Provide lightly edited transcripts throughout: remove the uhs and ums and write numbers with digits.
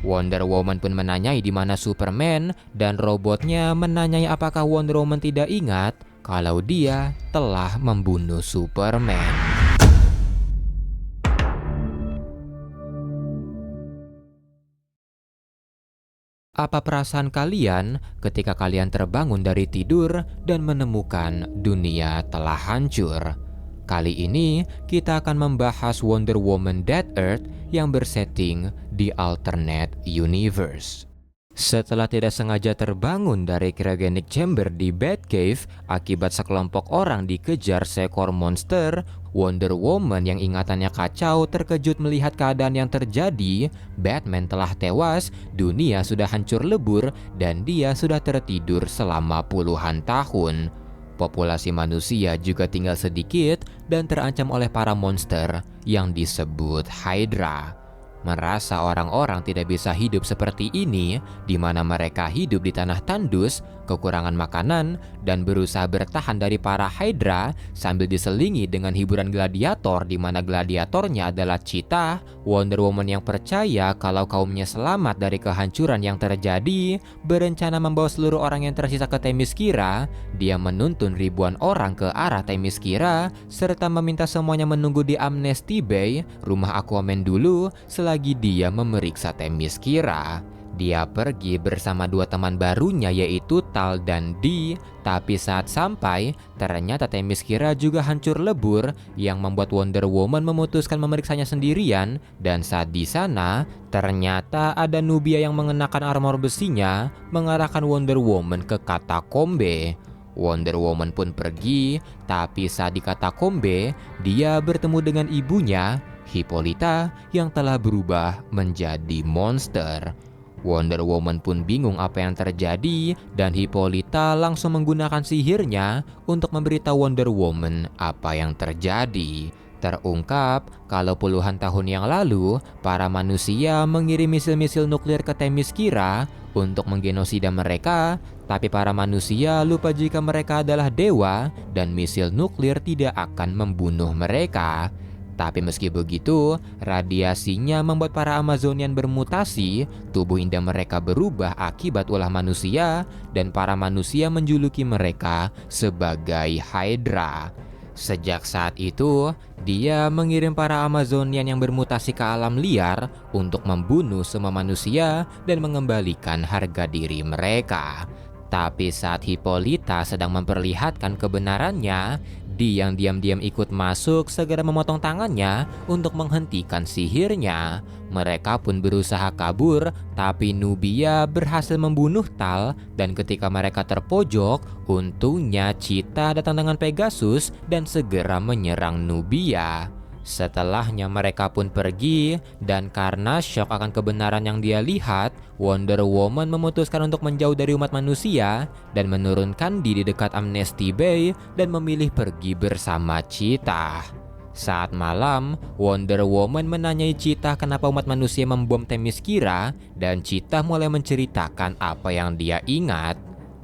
Wonder Woman pun menanyai di mana Superman, dan robotnya menanyai apakah Wonder Woman tidak ingat kalau dia telah membunuh Superman. Apa perasaan kalian ketika kalian terbangun dari tidur dan menemukan dunia telah hancur? Kali ini kita akan membahas Wonder Woman Dead Earth yang bersetting di alternate universe. Setelah tidak sengaja terbangun dari cryogenic chamber di Batcave akibat sekelompok orang dikejar seekor monster, Wonder Woman yang ingatannya kacau terkejut melihat keadaan yang terjadi. Batman telah tewas, dunia sudah hancur lebur, dan dia sudah tertidur selama puluhan tahun. Populasi manusia juga tinggal sedikit dan terancam oleh para monster yang disebut Hydra. Merasa orang-orang tidak bisa hidup seperti ini, di mana mereka hidup di tanah tandus, kekurangan makanan, dan berusaha bertahan dari para Hydra sambil diselingi dengan hiburan gladiator di mana gladiatornya adalah Cheetah. Wonder Woman yang percaya kalau kaumnya selamat dari kehancuran yang terjadi, berencana membawa seluruh orang yang tersisa ke Themyscira. Dia menuntun ribuan orang ke arah Themyscira serta meminta semuanya menunggu di Amnesty Bay, rumah Aquaman dulu, selagi dia memeriksa Themyscira. Dia pergi bersama dua teman barunya yaitu Tal dan Dee, tapi saat sampai, ternyata Themyscira juga hancur lebur yang membuat Wonder Woman memutuskan memeriksanya sendirian, dan saat di sana, ternyata ada Nubia yang mengenakan armor besinya mengarahkan Wonder Woman ke katakombe. Wonder Woman pun pergi, tapi saat di katakombe, dia bertemu dengan ibunya, Hippolyta, yang telah berubah menjadi monster. Wonder Woman pun bingung apa yang terjadi, dan Hippolyta langsung menggunakan sihirnya untuk memberitahu Wonder Woman apa yang terjadi. Terungkap kalau puluhan tahun yang lalu, para manusia mengirim misil-misil nuklir ke Themyscira untuk menggenosida mereka, tapi para manusia lupa jika mereka adalah dewa dan misil nuklir tidak akan membunuh mereka. Tapi meski begitu, radiasinya membuat para Amazonian bermutasi, tubuh indah mereka berubah akibat ulah manusia, dan para manusia menjuluki mereka sebagai Hydra. Sejak saat itu, dia mengirim para Amazonian yang bermutasi ke alam liar untuk membunuh semua manusia dan mengembalikan harga diri mereka. Tapi saat Hippolyta sedang memperlihatkan kebenarannya, Dee yang diam-diam ikut masuk segera memotong tangannya untuk menghentikan sihirnya. Mereka pun berusaha kabur, tapi Nubia berhasil membunuh Tal, dan ketika mereka terpojok, untungnya Cheetah datang dengan Pegasus dan segera menyerang Nubia. Setelahnya mereka pun pergi, dan karena syok akan kebenaran yang dia lihat, Wonder Woman memutuskan untuk menjauh dari umat manusia dan menurunkan diri di dekat Amnesty Bay dan memilih pergi bersama Cheetah. Saat malam, Wonder Woman menanyai Cheetah kenapa umat manusia membom Themyscira, dan Cheetah mulai menceritakan apa yang dia ingat.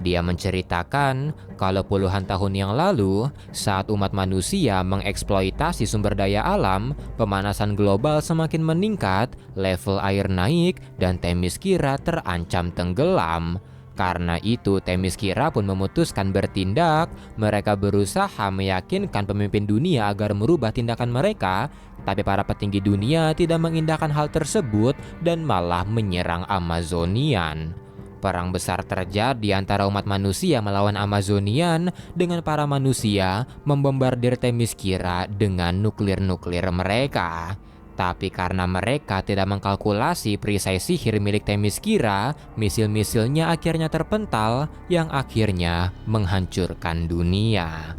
Dia menceritakan kalau puluhan tahun yang lalu, saat umat manusia mengeksploitasi sumber daya alam, pemanasan global semakin meningkat, level air naik, dan Themyscira terancam tenggelam. Karena itu, Themyscira pun memutuskan bertindak. Mereka berusaha meyakinkan pemimpin dunia agar merubah tindakan mereka, tapi para petinggi dunia tidak mengindahkan hal tersebut dan malah menyerang Amazonian. Perang besar terjadi antara umat manusia melawan Amazonian dengan para manusia membombardir Themyscira dengan nuklir-nuklir mereka. Tapi karena mereka tidak mengkalkulasi perisai sihir milik Themyscira, misil-misilnya akhirnya terpental yang akhirnya menghancurkan dunia.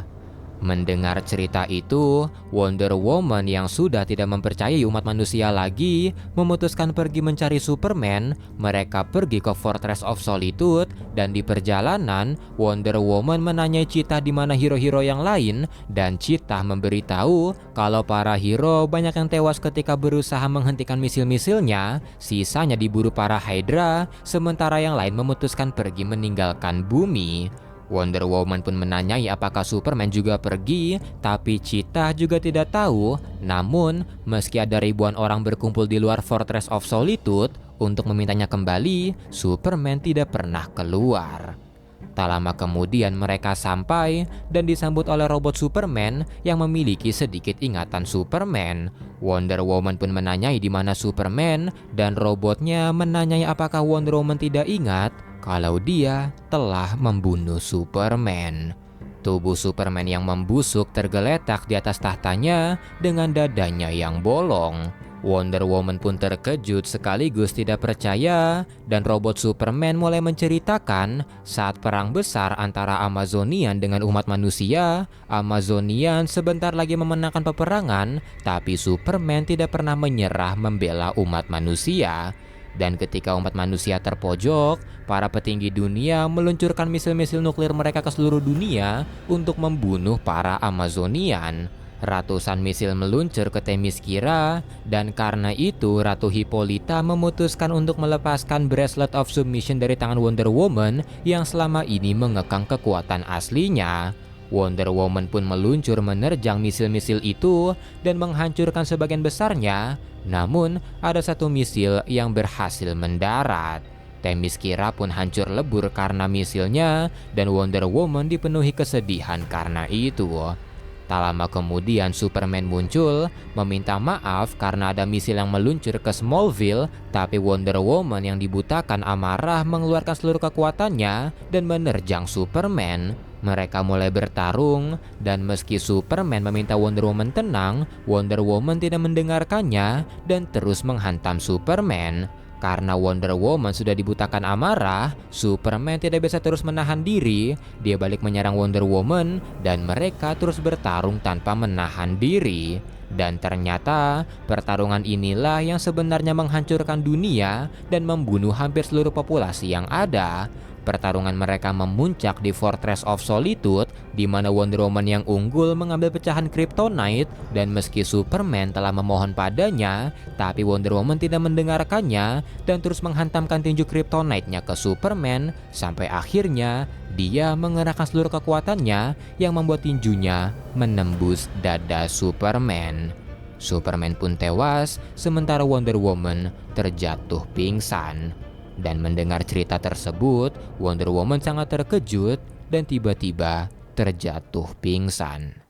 Mendengar cerita itu, Wonder Woman yang sudah tidak mempercayai umat manusia lagi memutuskan pergi mencari Superman. Mereka pergi ke Fortress of Solitude, dan di perjalanan Wonder Woman menanyai Cheetah di mana hero-hero yang lain, dan Cheetah memberitahu kalau para hero banyak yang tewas ketika berusaha menghentikan misil-misilnya. Sisanya diburu para Hydra, sementara yang lain memutuskan pergi meninggalkan bumi. Wonder Woman pun menanyai apakah Superman juga pergi, tapi Cheetah juga tidak tahu. Namun, meski ada ribuan orang berkumpul di luar Fortress of Solitude untuk memintanya kembali, Superman tidak pernah keluar. Tak lama kemudian mereka sampai dan disambut oleh robot Superman yang memiliki sedikit ingatan Superman. Wonder Woman pun menanyai di mana Superman dan robotnya menanyai apakah Wonder Woman tidak ingat kalau dia telah membunuh Superman. Tubuh Superman yang membusuk tergeletak di atas tahtanya dengan dadanya yang bolong. Wonder Woman pun terkejut sekaligus tidak percaya, dan robot Superman mulai menceritakan saat perang besar antara Amazonian dengan umat manusia, Amazonian sebentar lagi memenangkan peperangan, tapi Superman tidak pernah menyerah membela umat manusia. Dan ketika umat manusia terpojok, para petinggi dunia meluncurkan misil-misil nuklir mereka ke seluruh dunia untuk membunuh para Amazonian. Ratusan misil meluncur ke Themyscira, dan karena itu Ratu Hippolyta memutuskan untuk melepaskan Bracelet of Submission dari tangan Wonder Woman yang selama ini mengekang kekuatan aslinya. Wonder Woman pun meluncur menerjang misil-misil itu dan menghancurkan sebagian besarnya. Namun, ada satu misil yang berhasil mendarat. Themyscira pun hancur lebur karena misilnya, dan Wonder Woman dipenuhi kesedihan karena itu. Tak lama kemudian Superman muncul, meminta maaf karena ada misil yang meluncur ke Smallville, tapi Wonder Woman yang dibutakan amarah mengeluarkan seluruh kekuatannya dan menerjang Superman. Mereka mulai bertarung, dan meski Superman meminta Wonder Woman tenang, Wonder Woman tidak mendengarkannya dan terus menghantam Superman. Karena Wonder Woman sudah dibutakan amarah, Superman tidak bisa terus menahan diri. Dia balik menyerang Wonder Woman dan mereka terus bertarung tanpa menahan diri. Dan ternyata pertarungan inilah yang sebenarnya menghancurkan dunia dan membunuh hampir seluruh populasi yang ada. Pertarungan mereka memuncak di Fortress of Solitude, di mana Wonder Woman yang unggul mengambil pecahan Kryptonite, dan meski Superman telah memohon padanya, tapi Wonder Woman tidak mendengarkannya dan terus menghantamkan tinju Kryptonite-nya ke Superman, sampai akhirnya dia mengerahkan seluruh kekuatannya yang membuat tinjunya menembus dada Superman. Superman pun tewas, sementara Wonder Woman terjatuh pingsan. Dan mendengar cerita tersebut, Wonder Woman sangat terkejut dan tiba-tiba terjatuh pingsan.